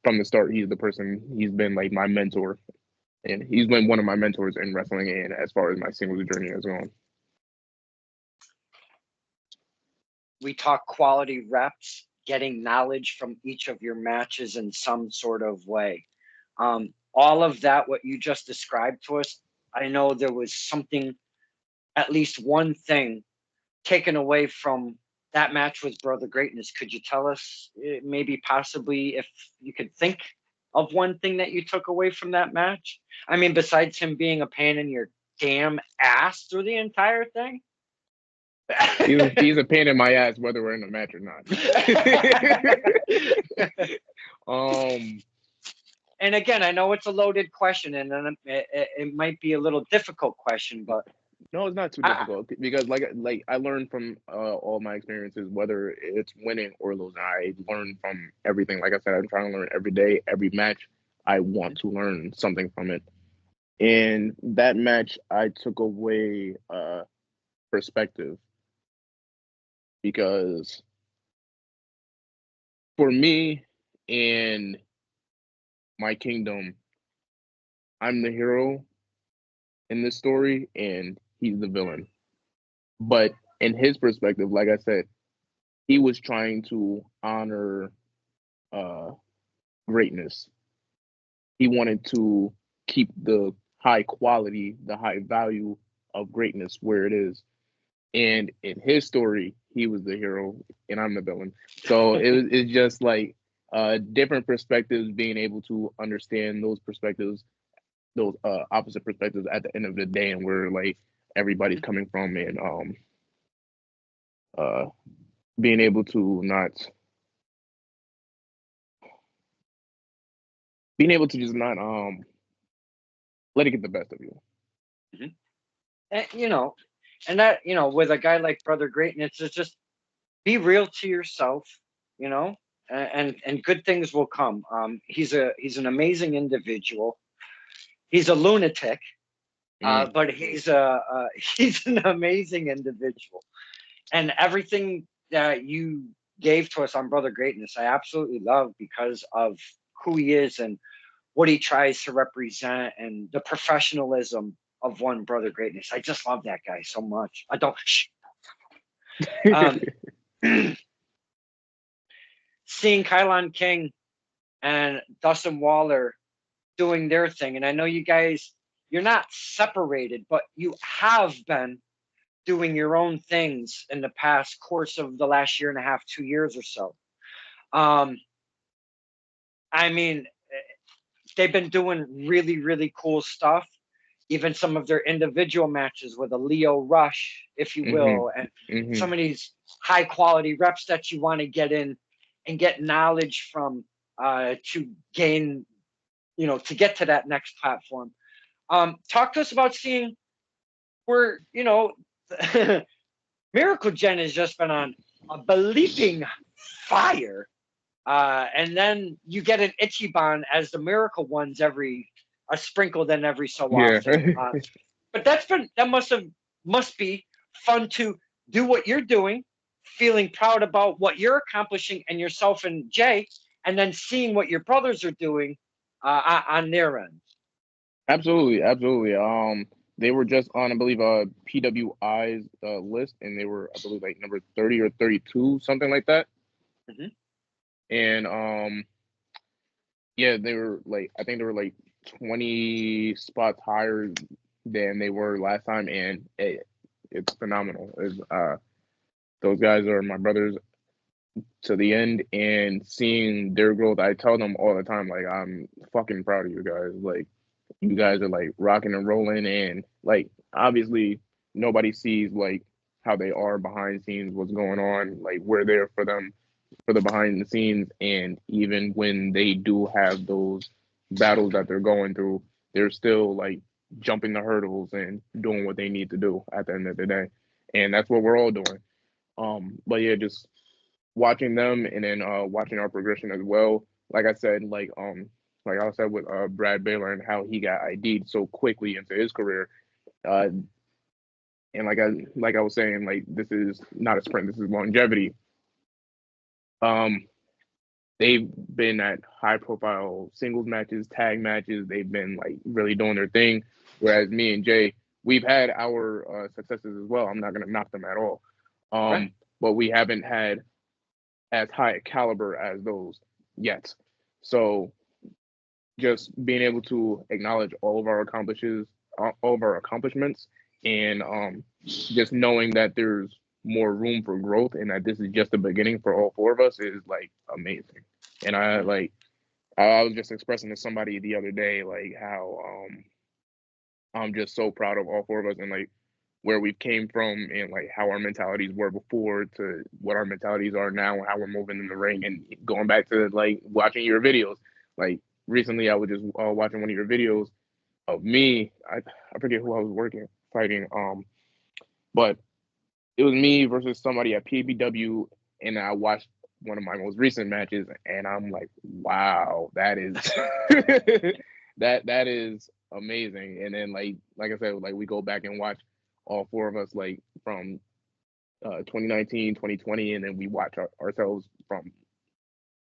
from the start, he's been like my mentor, and he's been one of my mentors in wrestling and as far as my singles journey has gone. We talk quality reps, getting knowledge from each of your matches in some sort of way. All of that, what you just described to us, I know there was something, at least one thing taken away from that match with Brother Greatness. Could you tell us maybe possibly if you could think of one thing that you took away from that match? I mean, besides him being a pain in your damn ass through the entire thing? He's a pain in my ass whether we're in a match or not. And again, I know it's a loaded question, and it might be a little difficult question, but no, it's not too difficult because like I learned from all my experiences, whether it's winning or losing. I learn from everything. Like I said, I'm trying to learn every day, every match. I want to learn something from it. And that match, I took away perspective because for me and my kingdom, I'm the hero in this story, and he's the villain. But in his perspective, like I said, he was trying to honor greatness. He wanted to keep the high quality, the high value of greatness where it is. And in his story, he was the hero, and I'm the villain. So it's just like different perspectives, being able to understand those perspectives, those opposite perspectives at the end of the day, and where like everybody's coming from, and being able to not being able to just not let it get the best of you. Mm-hmm. And that, with a guy like Brother Greatness, it's just be real to yourself, and good things will come. He's an amazing individual. He's a lunatic, but he's an amazing individual. And everything that you gave to us on Brother Greatness, I absolutely love because of who he is and what he tries to represent and the professionalism of one Brother Greatness. I just love that guy so much. I don't. Seeing Kylon King and Dustin Waller doing their thing, and I know you guys, you're not separated, but you have been doing your own things in the past course of the last year and a half, 2 years or so. I mean, they've been doing really, really cool stuff. Even some of their individual matches with a Leo Rush, if you will, and some of these high quality reps that you want to get in and get knowledge from to gain, to get to that next platform. Talk to us about seeing where, Miracle Gen has just been on a bleeping fire. And then you get an Ichiban as the Miracle Ones a sprinkle in every so often. But that must be fun to do what you're doing feeling proud about what you're accomplishing and yourself and Jay, and then seeing what your brothers are doing on their end. Absolutely, absolutely. They were just on, I believe, PWI's list, and they were, I believe, like number 30 or 32, something like that. Mhm. And yeah, they were like, I think they were like 20 spots higher than they were last time, and it's phenomenal. Those guys are my brothers to the end, and seeing their growth, I tell them all the time, like, I'm fucking proud of you guys. Like, you guys are like rocking and rolling, and like obviously nobody sees like how they are behind the scenes, what's going on. Like, we're there for them for the behind the scenes, and even when they do have those battles that they're going through, they're still like jumping the hurdles and doing what they need to do at the end of the day. And that's what we're all doing. But yeah, just watching them, and then watching our progression as well. Like I said, like I said with Brad Baylor and how he got ID'd so quickly into his career. Uh, and like I was saying, like, this is not a sprint, this is longevity. Um, they've been at high profile singles matches, tag matches. They've been like really doing their thing. Whereas me and Jay, we've had our successes as well. I'm not gonna knock them at all. Right. But we haven't had as high a caliber as those yet. So just being able to acknowledge all of our accomplishments, and just knowing that there's more room for growth, and that this is just the beginning for all four of us is like amazing. And I was just expressing to somebody the other day like how I'm just so proud of all four of us, and like where we came from, and like how our mentalities were before to what our mentalities are now, and how we're moving in the ring. And going back to like watching your videos, like recently I was just watching one of your videos of me. I forget who I was fighting, but it was me versus somebody at PBW, and I watched one of my most recent matches, and I'm like, wow, that is that is amazing. And then like I said, like we go back and watch all four of us like from 2019, 2020, and then we watch ourselves from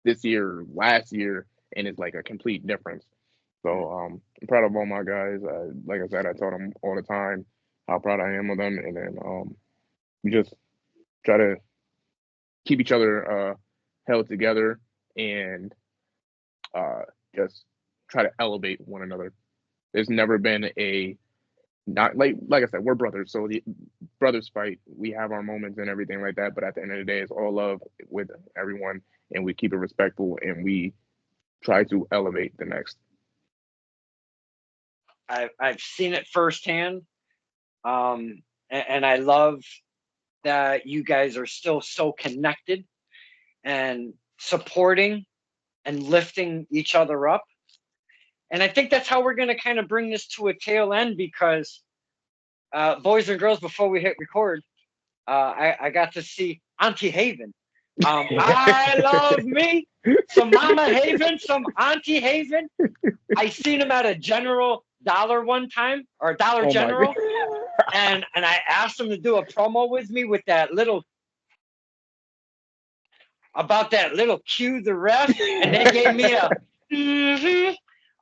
this year, last year, and it's like a complete difference. So I'm proud of all my guys. Like I said, I tell them all the time how proud I am of them, and then we just try to keep each other held together, and just try to elevate one another. There's never been a not like I said, we're brothers, so the brothers fight. We have our moments and everything like that, but at the end of the day, it's all love with everyone, and we keep it respectful, and we try to elevate the next. I've seen it firsthand, and I love that you guys are still so connected and supporting and lifting each other up. And I think that's how we're going to kind of bring this to a tail end, because boys and girls, before we hit record, I got to see Auntie Haven. I love me some Mama Haven, some Auntie Haven. I seen him at a General Dollar one time, or Dollar Oh my General, God. and I asked him to do a promo with me with that little about that little cue the ref, and they gave me a mm-hmm.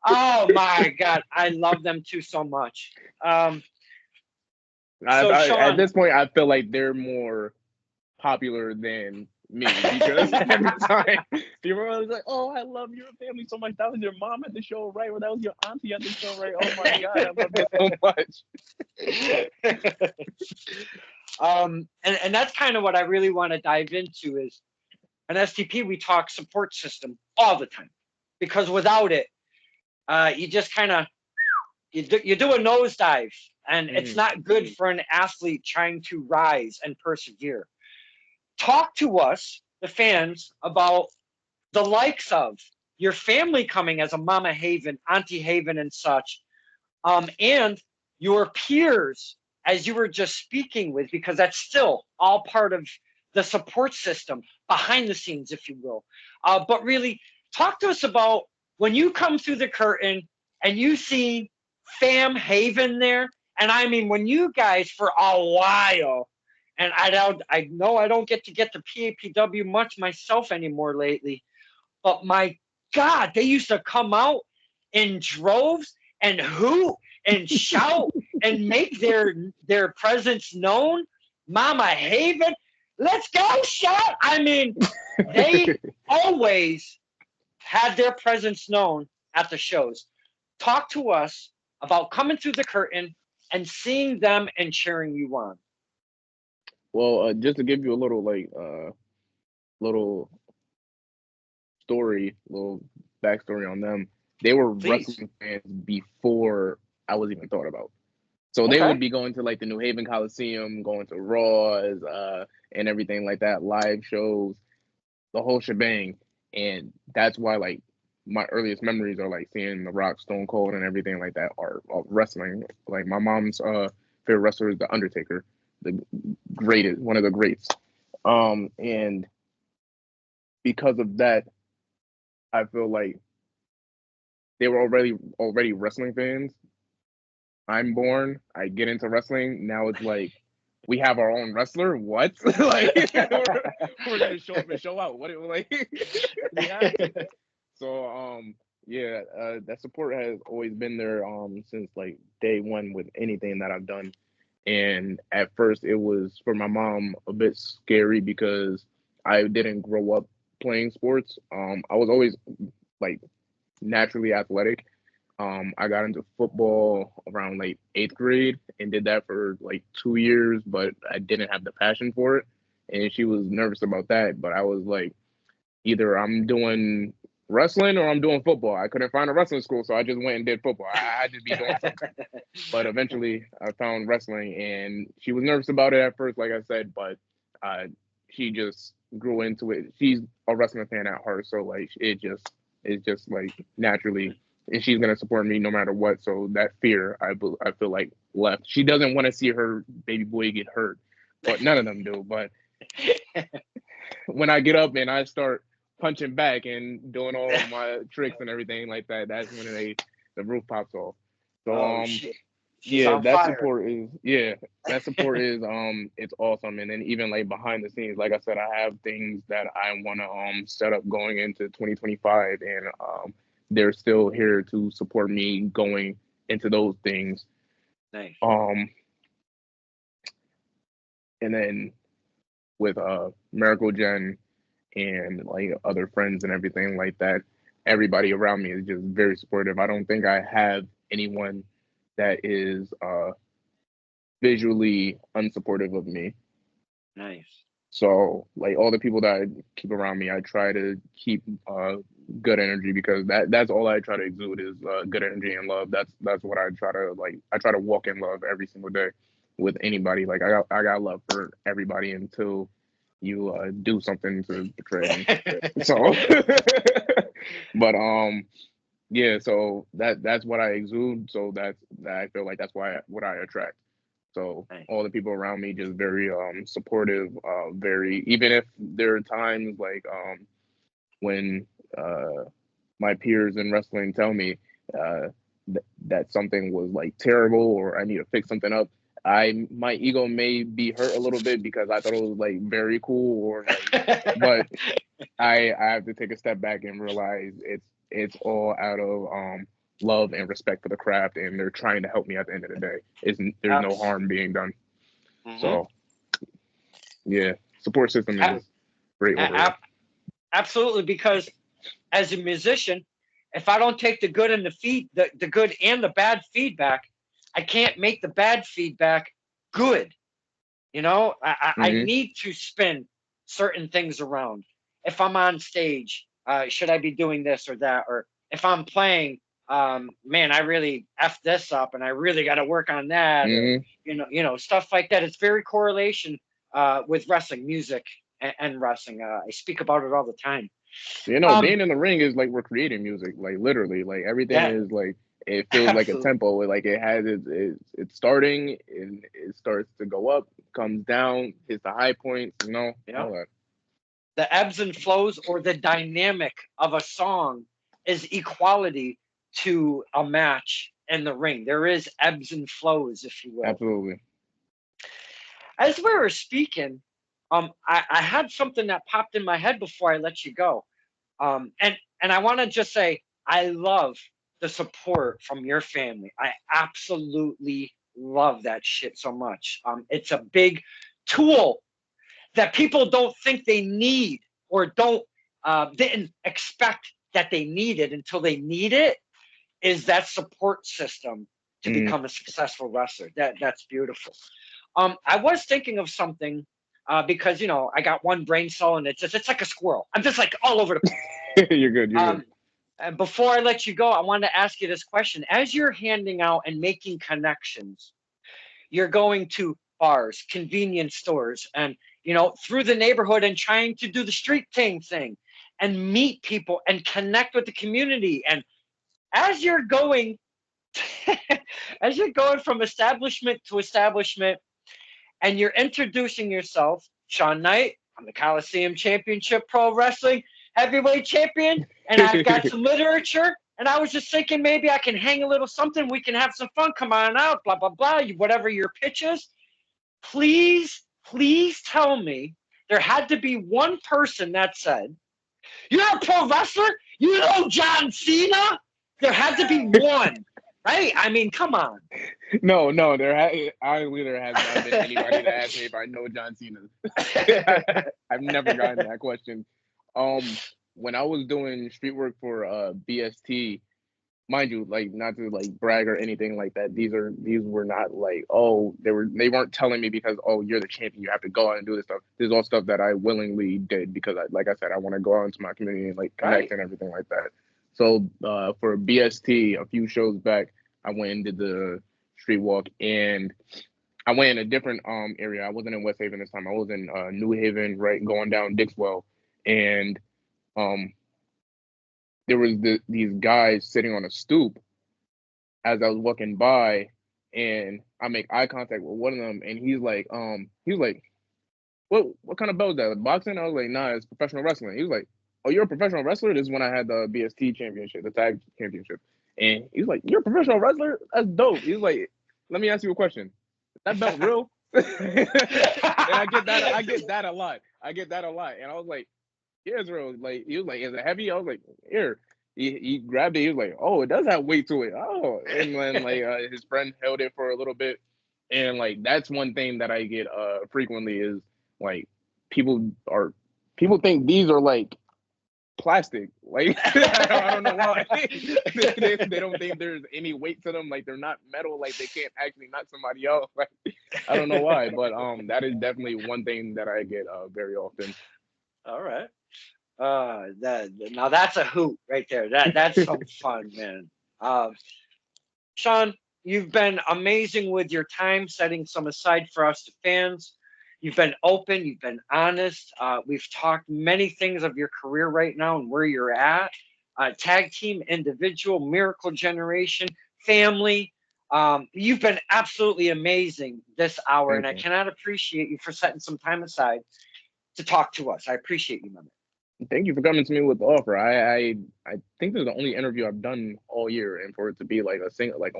Oh my God, I love them two so much. So At Shawn, this point, I feel like they're more popular than me, because every time people are always like, "Oh, I love your family so much. That was your mom at the show, right? Or that was your auntie at the show, right? Oh my God, I love you so much." and that's kind of what I really want to dive into is an STP. We talk support system all the time, because without it, you just kind of you do a nosedive, and it's not good for an athlete trying to rise and persevere. Talk to us, the fans, about the likes of your family coming as a Mama Haven, Auntie Haven, and such, and your peers, as you were just speaking with, because that's still all part of the support system behind the scenes, if you will. But really, talk to us about when you come through the curtain and you see Fam Haven there. And I mean, when you guys for a while And I know I don't get to PAPW much myself anymore lately, but my God, they used to come out in droves and hoot and shout and make their presence known. Mama Haven, let's go shout. I mean, they always had their presence known at the shows. Talk to us about coming through the curtain and seeing them and cheering you on. Well, just to give you a little little story, little backstory on them. They were Please. wrestling fans before I was even thought about. So they Okay. would be going to like the New Haven Coliseum, going to Raws, and everything like that, live shows, the whole shebang. And that's why like my earliest memories are like seeing The Rock, Stone Cold, and everything like that are wrestling. Like my mom's favorite wrestler is The Undertaker, the greatest, one of the greats. And because of that, I feel like they were already wrestling fans. I'm born, I get into wrestling. Now it's like we have our own wrestler. What? Like we're gonna show up and show out. What like we have to. So yeah, that support has always been there since like day one with anything that I've done. And at first it was for my mom a bit scary because I didn't grow up playing sports. I was always like naturally athletic. I got into football around like eighth grade and did that for like 2 years, but I didn't have the passion for it. And she was nervous about that. But I was like, either I'm doing wrestling or I'm doing football. I couldn't find a wrestling school, so I just went and did football. I had to be doing something. But eventually I found wrestling, and she was nervous about it at first, like I said, but she just grew into it. She's a wrestling fan at heart, so like it's just like naturally, and she's gonna support me no matter what. So that fear, I feel like left. She doesn't want to see her baby boy get hurt, but none of them do. But when I get up and I start punching back and doing all my tricks and everything like that, that's when the roof pops off. So Oh, she's on that fire. support is it's awesome. And then even like behind the scenes, like I said, I have things that I want to set up going into 2025, and they're still here to support me going into those things. Nice. And then with Miracle Gen and like other friends and everything like that, everybody around me is just very supportive. I don't think I have anyone that is visually unsupportive of me. Nice. So like all the people that I keep around me, I try to keep good energy, because that's all I try to exude is good energy and love. That's what I try to like. I try to walk in love every single day with anybody. Like I got love for everybody until you do something to betray me. So, but yeah. So that's what I exude. So that I feel like that's what I attract. So Nice. all the people around me just very supportive, very, even if there are times like when my peers in wrestling tell me that something was like terrible or I need to fix something up. My ego may be hurt a little bit because I thought it was like very cool or like, but I have to take a step back and realize it's all out of love and respect for the craft, and they're trying to help me at the end of the day. There's no harm being done. Mm-hmm. So yeah, support system is great over here. Absolutely, because as a musician, if I don't take the good and the good and the bad feedback, I can't make the bad feedback good. You know, I need to spin certain things around. If I'm on stage, should I be doing this or that? Or if I'm playing, man, I really effed this up, and I really got to work on that. Or, stuff like that. It's very correlation with wrestling, music, and wrestling. I speak about it all the time. Being in the ring is like we're creating music, like literally, like everything is like it feels like a tempo, like it has it's starting and it starts to go up, comes down, hits the high points, all that. The ebbs and flows or the dynamic of a song is equality to a match in the ring. There is ebbs and flows, if you will. Absolutely. As we were speaking, I had something that popped in my head before I let you go. And I want to just say I love the support from your family. I absolutely love that shit so much. It's a big tool that people don't think they need or don't didn't expect that they needed until they need it. Is that support system to Mm. become a successful wrestler? That's beautiful. I was thinking of something because I got one brain cell and it's like a squirrel. I'm just like all over the place. You're good. You're good. And before I let you go, I wanted to ask you this question: as you're handing out and making connections, you're going to bars, convenience stores, and through the neighborhood and trying to do the street team thing and meet people and connect with the community. And as you're going, as you're going from establishment to establishment, and you're introducing yourself, Shawn Knight, I'm the Coliseum Championship Pro Wrestling Heavyweight Champion, and I've got some literature. And I was just thinking maybe I can hang a little something. We can have some fun. Come on out, blah, blah, blah, whatever your pitch is. Please, please tell me there had to be one person that said, "You're a pro wrestler? You know John Cena?" There had to be one, right? I mean, come on. No, honestly, there has not been anybody that asked me if I know John Cena. I've never gotten that question. When I was doing street work for BST, mind you, like not to like brag or anything like that. These were not like, they weren't telling me because, oh, you're the champion, you have to go out and do this stuff. This is all stuff that I willingly did because like I said, I want to go out into my community and like connect and everything like that. So for BST, a few shows back, I went and did the street walk, and I went in a different area. I wasn't in West Haven this time. I was in New Haven, right, going down Dixwell, and um there was these guys sitting on a stoop as I was walking by, and I make eye contact with one of them, and he was like, what kind of belt is that? Boxing? I was like, nah, it's professional wrestling. He was like, oh, you're a professional wrestler? This is when I had the BST championship, the tag championship. And he was like, you're a professional wrestler? That's dope. He was like, let me ask you a question. Is that belt real? And I get that a lot. And I was like, yeah, it's real. Like, he was like, is it heavy? I was like, here. He grabbed it. He was like, oh, it does have weight to it. Oh, and then like his friend held it for a little bit, and like that's one thing that I get frequently is like people think these are like plastic. Like I don't know why they don't think there's any weight to them. Like they're not metal. Like they can't actually knock somebody out. Like I don't know why, but that is definitely one thing that I get very often. All right. Now that's a hoot right there. That's some fun, man. Shawn, you've been amazing with your time, setting some aside for us, the fans. You've been open, you've been honest. We've talked many things of your career right now and where you're at. Tag team, individual, miracle generation, family. You've been absolutely amazing this hour, and Thank I you. cannot appreciate you for setting some time aside to talk to us. I appreciate you, my man. Thank you for coming to me with the offer. I think this is the only interview I've done all year, and for it to be like a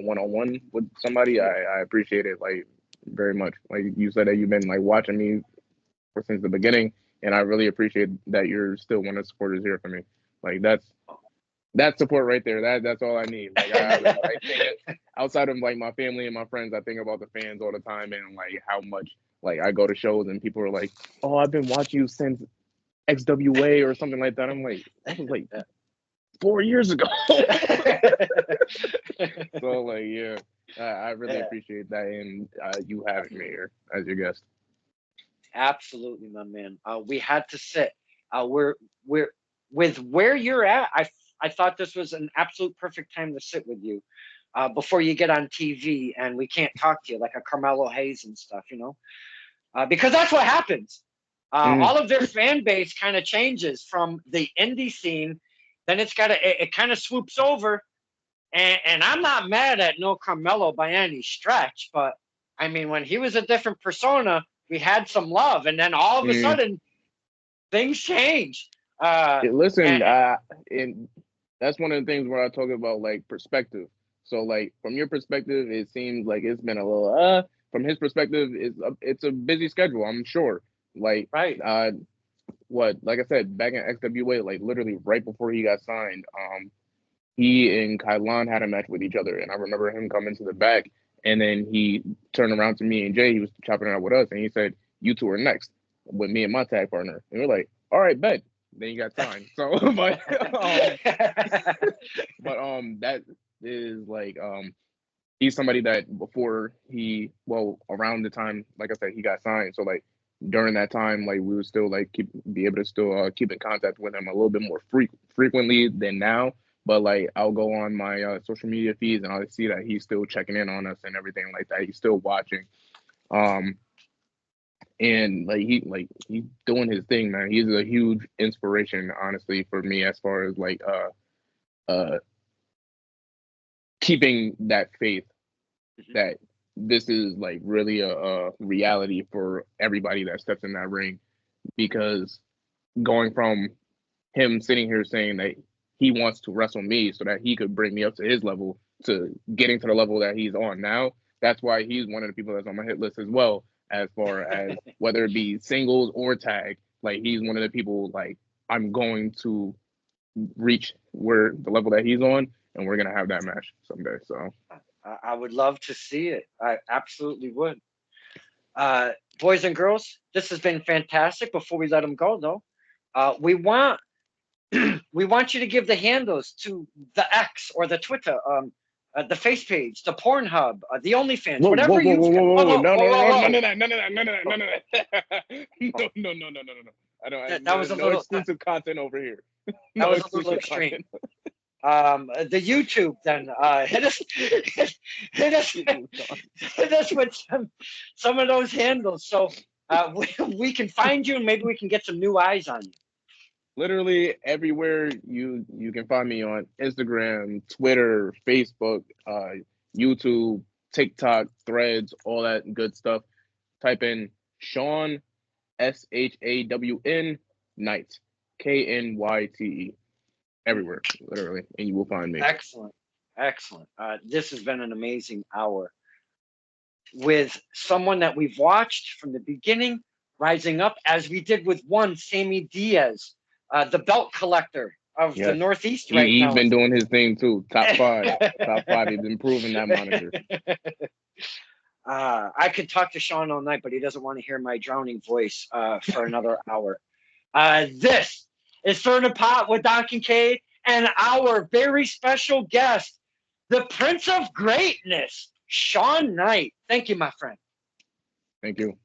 one-on-one with somebody, I appreciate it like very much. Like you said that you've been like watching me since the beginning, and I really appreciate that you're still one of the supporters here for me. Like that's support right there. That's all I need. Like I think outside of like my family and my friends, I think about the fans all the time and like how much like I go to shows and people are like, "Oh, I've been watching you since XWA or something like that." I'm like, that was like 4 years ago. So like, yeah, I really appreciate that, and you having me here as your guest. Absolutely, my man. We had to sit. We're with where you're at. I thought this was an absolute perfect time to sit with you before you get on TV and we can't talk to you like a Carmelo Hayes and stuff, because that's what happens. Mm. All of their fan base kind of changes from the indie scene. Then it kind of swoops over, and I'm not mad at no Carmelo by any stretch, but I mean when he was a different persona, we had some love, and then all of a Mm. sudden things change. Listen, And, and that's one of the things where I talk about like perspective. So like from your perspective, it seems like it's been a little from his perspective, it's a busy schedule. I'm sure. Like, Right. like I said, back in XWA, like literally right before he got signed, he and Kailan had a match with each other, and I remember him coming to the back, and then he turned around to me and Jay. He was chopping it out with us, and he said, "You two are next with me and my tag partner." And we're like, "All right, bet." Then you got signed. So, that is like he's somebody that before around the time, like I said, he got signed. So like during that time, like we would still like be able to still keep in contact with him a little bit more frequently than now. But like I'll go on my social media feeds and I'll see that he's still checking in on us and everything like that. He's still watching. And he's doing his thing, man. He's a huge inspiration, honestly, for me as far as like keeping that faith that this is like really a reality for everybody that steps in that ring. Because going from him sitting here saying that he wants to wrestle me so that he could bring me up to his level to getting to the level that he's on now, that's why he's one of the people that's on my hit list as well. As far as whether it be singles or tag, like he's one of the people like I'm going to reach where the level that he's on, and we're gonna have that match someday. So I would love to see it. I absolutely would. Boys and girls, this has been fantastic. Before we let them go, though, we want you to give the handles to the X or the Twitter, the face page, the Pornhub, the OnlyFans, whoa, whatever you. no, none of that. No. I don't. That was a little exclusive content over here. That was a little extreme. The YouTube, then hit us with some of those handles so we can find you and maybe we can get some new eyes on you. Literally everywhere you can find me on Instagram, Twitter, Facebook, YouTube, TikTok, Threads, all that good stuff. Type in Shawn SHAWN Knight KNYTE everywhere, literally, and you will find me. Excellent. This has been an amazing hour with someone that we've watched from the beginning, rising up as we did with one Sammy Diaz, the belt collector of the Northeast right now. He's been doing his thing too. Top five. He's been proving that moniker. I could talk to Shawn all night, but he doesn't want to hear my drowning voice for another hour. This is Stir the Pot with Don Kincaid and our very special guest, the Prince of Greatness, Shawn Knyte. Thank you, my friend. Thank you.